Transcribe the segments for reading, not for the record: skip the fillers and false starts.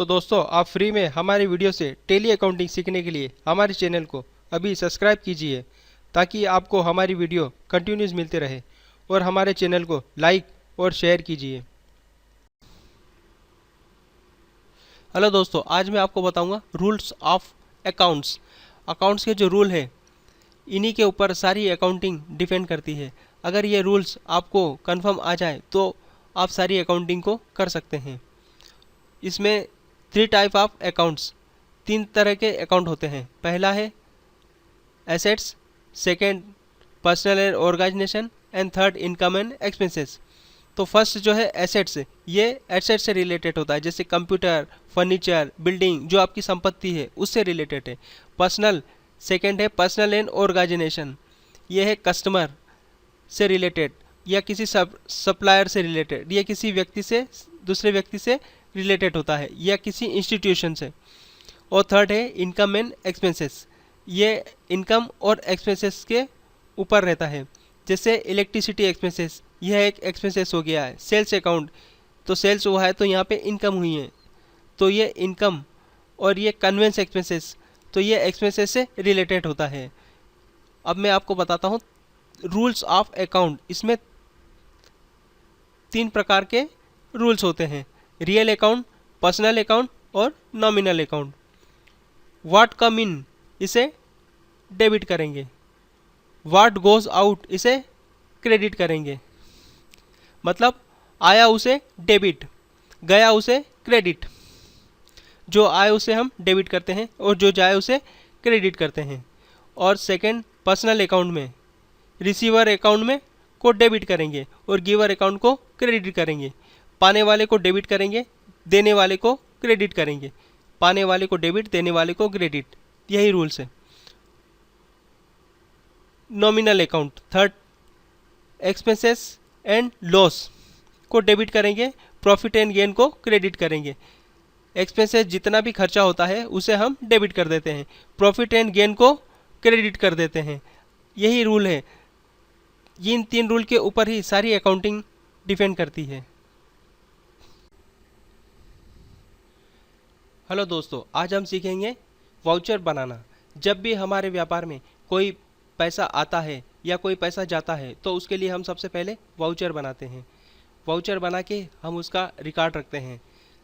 दोस्तों, आप फ्री में हमारे वीडियो से टेली अकाउंटिंग सीखने के लिए हमारे चैनल को अभी सब्सक्राइब कीजिए ताकि आपको हमारी वीडियो कंटिन्यूस मिलते रहे और हमारे चैनल को लाइक और शेयर कीजिए। हेलो दोस्तों, आज मैं आपको बताऊंगा रूल्स ऑफ अकाउंट्स। अकाउंट्स के जो रूल है इन्हीं के ऊपर सारी अकाउंटिंग डिपेंड करती है। अगर ये रूल्स आपको कंफर्म आ जाए तो आप सारी अकाउंटिंग को कर सकते हैं। इसमें 3 टाइप ऑफ अकाउंट्स, 3 तरह के अकाउंट होते हैं। पहला है assets, second personal and organisation and third income and expenses. तो फर्स्ट जो है एसेट्स, ये एसेट से रिलेटेड होता है, जैसे कंप्यूटर, फर्नीचर, बिल्डिंग, जो आपकी संपत्ति है उससे रिलेटेड है। पर्सनल, सेकंड है पर्सनल एंड ऑर्गेनाइजेशन, ये है कस्टमर से रिलेटेड या किसी सप्लायर से रिलेटेड, या किसी व्यक्ति से दूसरे व्यक्ति से रिलेटेड होता है या किसी इंस्टीट्यूशन से। और थर्ड है इनकम एंड एक्सपेंसेस, ये इनकम और एक्सपेंसेस के ऊपर रहता है। जैसे इलेक्ट्रिसिटी एक्सपेंसेस, यह एक एक्सपेंसेस हो गया है। सेल्स अकाउंट, तो सेल्स हुआ है तो यहाँ पे इनकम हुई है, तो ये इनकम। और ये कन्वेंस एक्सपेंसेस, तो ये एक्सपेंसेस से रिलेटेड होता है। अब मैं आपको बताता हूँ रूल्स ऑफ अकाउंट। इसमें 3 प्रकार के रूल्स होते हैं: रियल अकाउंट, पर्सनल अकाउंट और नॉमिनल अकाउंट। व्हाट कम इन, इसे डेबिट करेंगे। व्हाट गोज आउट, इसे क्रेडिट करेंगे। मतलब आया उसे डेबिट, गया उसे क्रेडिट। जो आए उसे हम डेबिट करते हैं और जो जाए उसे क्रेडिट करते हैं। और सेकंड पर्सनल अकाउंट में रिसीवर अकाउंट में को डेबिट करेंगे और गिवर अकाउंट को क्रेडिट करेंगे। पाने वाले को डेबिट करेंगे, देने वाले को क्रेडिट करेंगे। पाने वाले को डेबिट, देने वाले को क्रेडिट, यही रूल्स है। Nominal account, third expenses and loss को डेबिट करेंगे, प्रॉफिट एंड गेन को क्रेडिट करेंगे। एक्सपेंसेस जितना भी खर्चा होता है उसे हम डेबिट कर देते हैं, प्रॉफिट एंड गेन को क्रेडिट कर देते हैं। यही रूल है। इन 3 रूल के ऊपर ही सारी अकाउंटिंग डिपेंड करती है। हेलो दोस्तों, आज हम सीखेंगे वाउचर बनाना। जब भी हमारे व्यापार में कोई पैसा आता है या कोई पैसा जाता है तो उसके लिए हम सबसे पहले वाउचर बनाते हैं। वाउचर बना के हम उसका रिकॉर्ड रखते हैं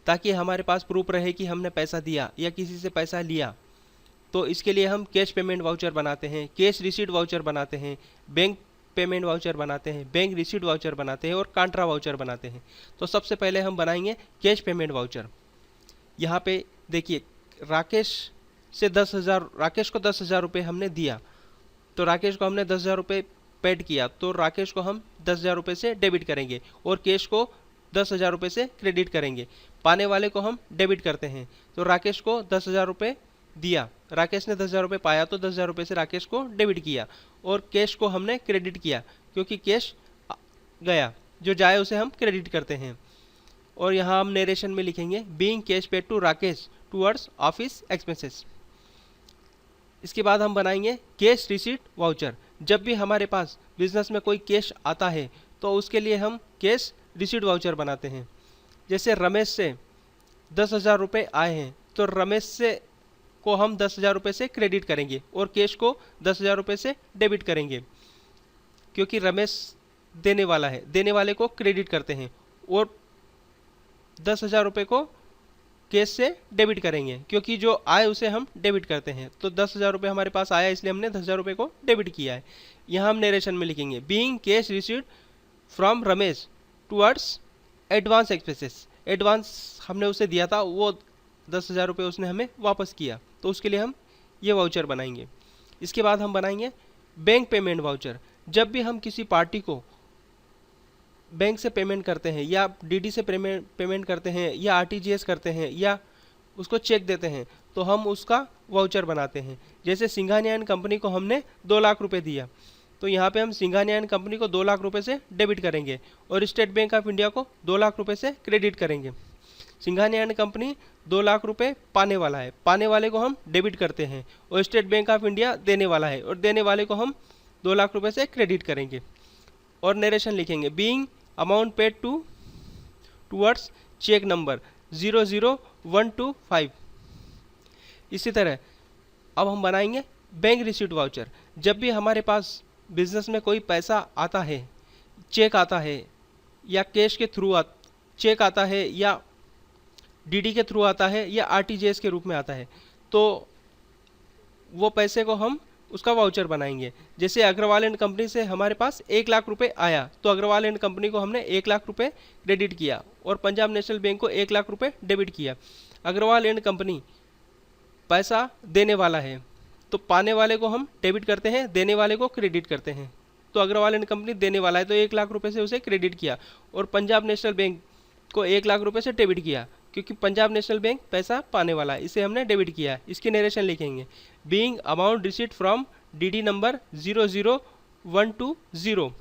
ताकि हमारे पास प्रूफ रहे कि हमने पैसा दिया या किसी से पैसा लिया। तो इसके लिए हम कैश पेमेंट वाउचर बनाते हैं, कैश रिसीट वाउचर बनाते हैं, बैंक पेमेंट वाउचर बनाते हैं, बैंक रिसीट वाउचर बनाते हैं और कांट्रा वाउचर बनाते हैं। तो सबसे पहले हम बनाएंगे कैश पेमेंट वाउचर। यहाँ पे देखिए, राकेश को 10,000 रुपये हमने दिया, तो राकेश को हमने 10,000 रुपये पेड किया, तो राकेश को हम 10,000 रुपये से डेबिट करेंगे और कैश को 10,000 रुपये से क्रेडिट करेंगे। पाने वाले को हम डेबिट करते हैं, तो राकेश को 10,000 रुपये दिया, राकेश ने 10,000 रुपये पाया तो 10,000 रुपये से राकेश को डेबिट किया और कैश को हमने क्रेडिट किया क्योंकि कैश गया, जो जाए उसे हम क्रेडिट करते हैं। और यहाँ हम नरेशन में लिखेंगे being cash paid to Rakesh towards office expenses. इसके बाद हम बनाएंगे कैश रिसीट वाउचर। जब भी हमारे पास बिजनेस में कोई कैश आता है तो उसके लिए हम कैश रिसीट वाउचर बनाते हैं। जैसे रमेश से 10,000 रुपये आए हैं तो रमेश से को हम 10,000 रुपये से क्रेडिट करेंगे और कैश को 10,000 रुपये से डेबिट करेंगे क्योंकि रमेश देने वाला है, देने वाले को क्रेडिट करते हैं और 10,000 रुपये को कैश से डेबिट करेंगे क्योंकि जो आए उसे हम डेबिट करते हैं। तो 10,000 रुपये हमारे पास आया इसलिए हमने 10,000 रुपये को डेबिट किया है। यहाँ हम नरेशन में लिखेंगे being cash received from Ramesh towards advance expenses. Advance हमने उसे दिया था, वो 10,000 रुपये उसने हमें वापस किया, तो उसके लिए हम ये वाउचर बनाएंगे। इसके बाद हम बनाएंगे बैंक पेमेंट वाउचर। जब भी हम किसी पार्टी को बैंक से पेमेंट करते हैं या डीडी से पेमेंट करते हैं या आरटीजीएस करते हैं या उसको चेक देते हैं तो हम उसका वाउचर बनाते हैं। जैसे सिंघानिया एंड कंपनी को हमने 2 लाख रुपए दिया, तो यहाँ पे हम सिंघानिया एंड कंपनी को 2 लाख रुपए से डेबिट करेंगे और स्टेट बैंक ऑफ इंडिया को 2 लाख रुपए से क्रेडिट करेंगे। सिंघानिया एंड कंपनी 2 लाख रुपए पाने वाला है, पाने वाले को हम डेबिट करते हैं और स्टेट बैंक ऑफ इंडिया देने वाला है और देने वाले को हम 2 लाख रुपए से क्रेडिट करेंगे। और नरेशन लिखेंगे being amount paid towards cheque number 000125। इसी तरह अब हम बनाएंगे बैंक रिसीट वाउचर। जब भी हमारे पास बिजनेस में कोई पैसा आता है, चेक आता है या कैश के थ्रू चेक आता है या डीडी के थ्रू आता है या आरटीजीएस के रूप में आता है, तो वो पैसे को हम उसका वाउचर बनाएंगे। जैसे अग्रवाल एंड कंपनी से हमारे पास 1 लाख रुपए आया, तो अग्रवाल एंड कंपनी को हमने 1 लाख रुपए क्रेडिट किया और पंजाब नेशनल बैंक को 1 लाख रुपए डेबिट किया। अग्रवाल एंड कंपनी पैसा देने वाला है, तो पाने वाले को हम डेबिट करते हैं, देने वाले को क्रेडिट करते हैं। तो अग्रवाल एंड कंपनी देने वाला है तो 1 लाख रुपए से उसे क्रेडिट किया और पंजाब नेशनल बैंक को 1 लाख रुपए से डेबिट किया, क्योंकि पंजाब नेशनल बैंक पैसा पाने वाला है, इसे हमने डेबिट किया। इसकी नरेशन लिखेंगे, being amount receipt from DD number 00120।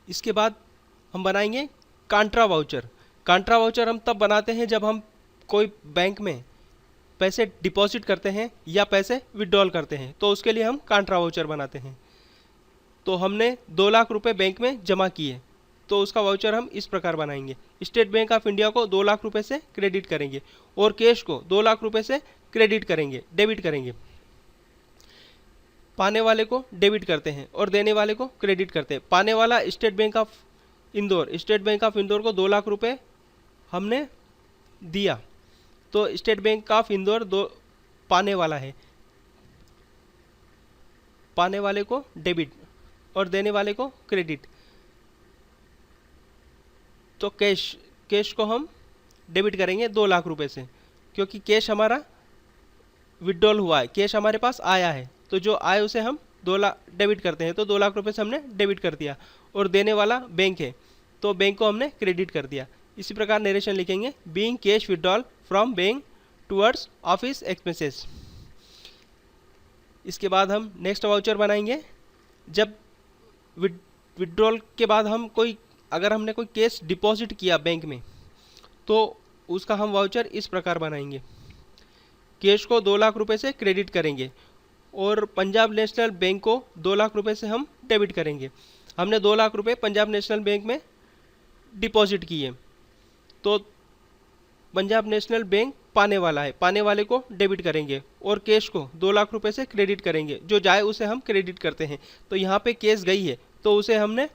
इसके बाद हम बनाएंगे कांट्रा वाउचर। कांट्रा वाउचर हम तब बनाते हैं जब हम कोई बैंक में पैसे डिपॉजिट करते हैं या पैसे विड्रॉल करते हैं, तो उसके लिए हम कांट्रा वाउचर बनाते हैं। तो हमने 2 लाख रुपए बैंक में जमा किए, तो उसका वाउचर हम इस प्रकार बनाएंगे। स्टेट बैंक ऑफ इंडिया को 2 लाख रुपए से क्रेडिट करेंगे और कैश को 2 लाख रुपए से क्रेडिट करेंगे, डेबिट करेंगे। पाने वाले को डेबिट करते हैं और देने वाले को क्रेडिट करते हैं। पाने वाला state bank of Indore, state bank of Indore को 2 लाख रुपए हमने दिया, तो स्टेट बैंक ऑफ इंदौर पाने वाला है, पाने वाले को डेबिट और देने वाले को क्रेडिट। तो कैश को हम डेबिट करेंगे 2 लाख रुपए से, क्योंकि कैश हमारा विड्रॉल हुआ है, कैश हमारे पास आया है, तो जो आए उसे हम 2 लाख डेबिट करते हैं। तो 2 लाख रुपए से हमने डेबिट कर दिया और देने वाला बैंक है, तो बैंक को हमने क्रेडिट कर दिया। इसी प्रकार नरेशन लिखेंगे, being cash withdrawal from bank towards office expenses. इसके बाद हम नेक्स्ट वाउचर बनाएंगे। जब विड्रॉल के बाद हम अगर हमने कोई कैश डिपॉजिट किया बैंक में, तो उसका हम वाउचर इस प्रकार बनाएंगे, कैश को 2 लाख रुपए से क्रेडिट करेंगे और पंजाब नेशनल बैंक को 2 लाख रुपए से हम डेबिट करेंगे। हमने 2 लाख रुपए पंजाब नेशनल बैंक में डिपॉजिट किए, तो पंजाब नेशनल बैंक पाने वाला है, पाने वाले को डेबिट करेंगे और कैश को 2 लाख रुपए से क्रेडिट करेंगे, जो जाए उसे हम क्रेडिट करते हैं। तो यहाँ पे कैश गई है तो उसे हमने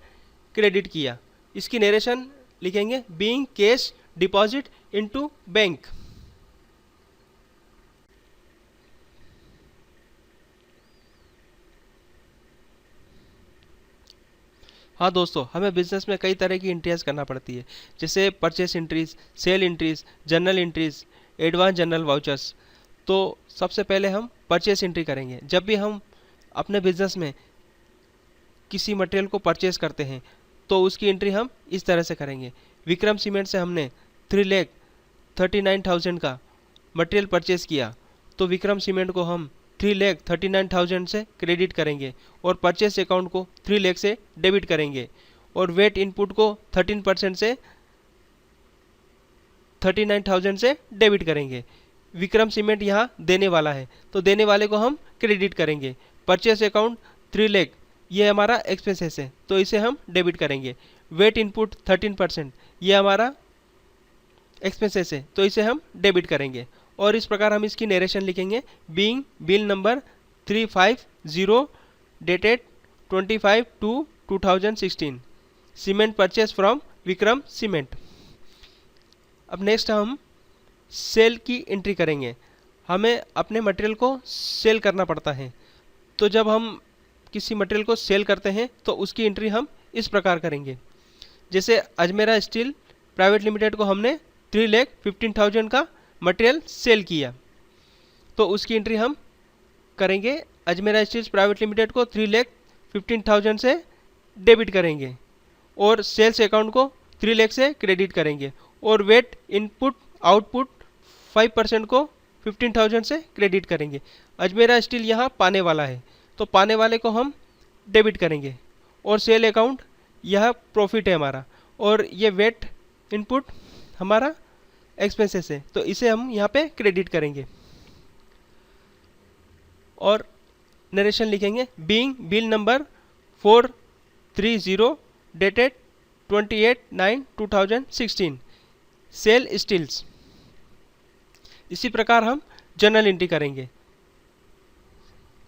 क्रेडिट किया। इसकी नरेशन लिखेंगे, being cash deposit into bank. हाँ दोस्तों, हमें बिजनेस में कई तरह की एंट्रीज करना पड़ती है, जैसे purchase entries, sale entries, journal entries, advance journal vouchers. तो सबसे पहले हम परचेस एंट्री करेंगे। जब भी हम अपने बिजनेस में किसी मटेरियल को परचेस करते हैं, तो उसकी एंट्री हम इस तरह से करेंगे। विक्रम सीमेंट से हमने 3,39,000 का मटेरियल परचेस किया, तो विक्रम सीमेंट को हम 3,39,000 से क्रेडिट करेंगे और परचेस अकाउंट को 3 लाख से डेबिट करेंगे और वेट इनपुट को 13% से 39,000 से डेबिट करेंगे। विक्रम सीमेंट यहाँ देने वाला है, तो देने वाले को हम क्रेडिट करेंगे। परचेस अकाउंट 3 लाख, ये हमारा एक्सपेंसेस है, तो इसे हम डेबिट करेंगे। वेट इनपुट 13%, ये हमारा एक्सपेंसेस है, तो इसे हम डेबिट करेंगे। और इस प्रकार हम इसकी नरेशन लिखेंगे, being bill number 350 dated 25/2/2016 cement purchase from Vikram cement. अब नेक्स्ट हम सेल की एंट्री करेंगे। हमें अपने मटेरियल को सेल करना पड़ता है, तो जब हम किसी मटेरियल को सेल करते हैं तो उसकी एंट्री हम इस प्रकार करेंगे। जैसे अजमेरा स्टील प्राइवेट लिमिटेड को हमने 3,15,000 का मटेरियल सेल किया, तो उसकी एंट्री हम करेंगे। अजमेरा स्टील्स प्राइवेट लिमिटेड को 3,15,000 से डेबिट करेंगे और सेल्स अकाउंट को 3 लाख से क्रेडिट करेंगे और वेट इनपुट आउटपुट 5% को 15,000 से क्रेडिट करेंगे। अजमेरा स्टील यहाँ पाने वाला है, तो पाने वाले को हम डेबिट करेंगे और सेल अकाउंट यह प्रॉफिट है हमारा और ये वेट इनपुट हमारा एक्सपेंसेस है, तो इसे हम यहाँ पे क्रेडिट करेंगे। और नरेशन लिखेंगे, being bill number 430 dated 28/9/2016 sale steels. इसी प्रकार हम जर्नल एंट्री करेंगे।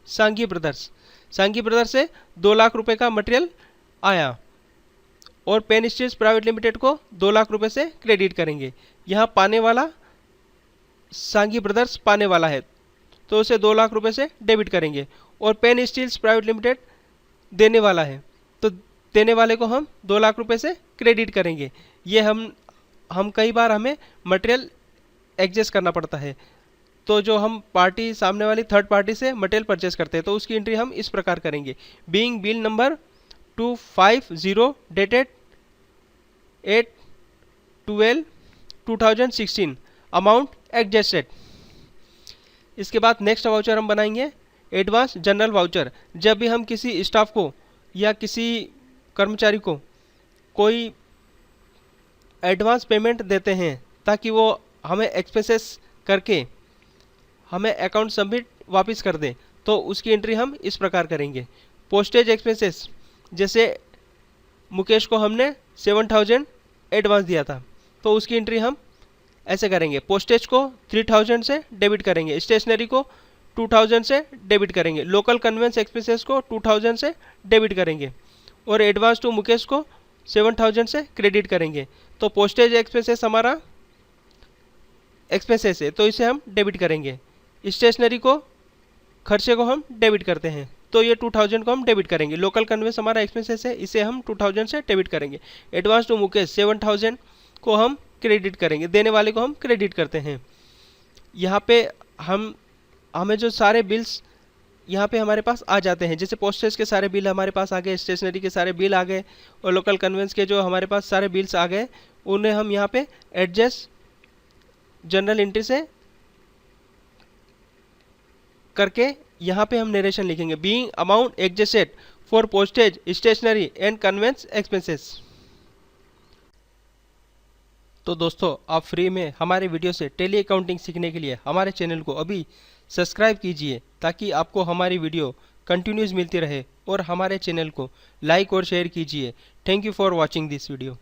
सांघी ब्रदर्स से 2 लाख रुपए का मटेरियल आया और पेन स्टील्स प्राइवेट लिमिटेड को 2 लाख रुपए से क्रेडिट करेंगे। यहाँ पाने वाला सांघी ब्रदर्स पाने वाला है तो उसे 2 लाख रुपए से डेबिट करेंगे, और पेन स्टील्स प्राइवेट लिमिटेड देने वाला है तो देने वाले को हम 2 लाख रुपए से क्रेडिट करेंगे। ये हम कई बार हमें मटेरियल एडजस्ट करना पड़ता है, तो जो हम पार्टी सामने वाली थर्ड पार्टी से मटेरियल परचेस करते हैं तो उसकी एंट्री हम इस प्रकार करेंगे। Being bill number 250 dated 8/12/2016 amount adjusted. इसके बाद नेक्स्ट वाउचर हम बनाएंगे एडवांस जनरल वाउचर। जब भी हम किसी स्टाफ को या किसी कर्मचारी को कोई एडवांस पेमेंट देते हैं ताकि वो हमें एक्सपेंसेस करके हमें अकाउंट सबमिट वापस कर दें, तो उसकी एंट्री हम इस प्रकार करेंगे। पोस्टेज एक्सपेंसेस, जैसे मुकेश को हमने 7,000 एडवांस दिया था तो उसकी एंट्री हम ऐसे करेंगे। पोस्टेज को 3,000 से डेबिट करेंगे, स्टेशनरी को 2,000 से डेबिट करेंगे, लोकल कन्वेंस एक्सपेंसेस को 2,000 से डेबिट करेंगे और एडवांस टू मुकेश को 7,000 से क्रेडिट करेंगे। तो पोस्टेज एक्सपेंसेस हमारा एक्सपेंसेस है तो इसे हम डेबिट करेंगे। स्टेशनरी को खर्चे को हम डेबिट करते हैं तो ये 2,000 को हम डेबिट करेंगे। लोकल कन्वेंस हमारा एक्सपेंसेस है, इसे हम 2,000 से डेबिट करेंगे। एडवांस टू मुकेश 7,000 को हम क्रेडिट करेंगे, देने वाले को हम क्रेडिट करते हैं। यहाँ पे हमें जो सारे बिल्स यहाँ पे हमारे पास आ जाते हैं, जैसे पोस्टेज के सारे बिल हमारे पास आ गए, स्टेशनरी के सारे बिल आ गए और लोकल कन्वेंस के जो हमारे पास सारे बिल्स आ गए, उन्हें हम यहाँ पे एडजस्ट जनरल एंट्री से करके यहाँ पे हम नरेशन लिखेंगे। Being amount adjusted for postage stationery and conveyance expenses. तो दोस्तों, आप फ्री में हमारे वीडियो से टेली अकाउंटिंग सीखने के लिए हमारे चैनल को अभी सब्सक्राइब कीजिए ताकि आपको हमारी वीडियो कंटिन्यूस मिलती रहे, और हमारे चैनल को लाइक और शेयर कीजिए। Thank you for watching this video.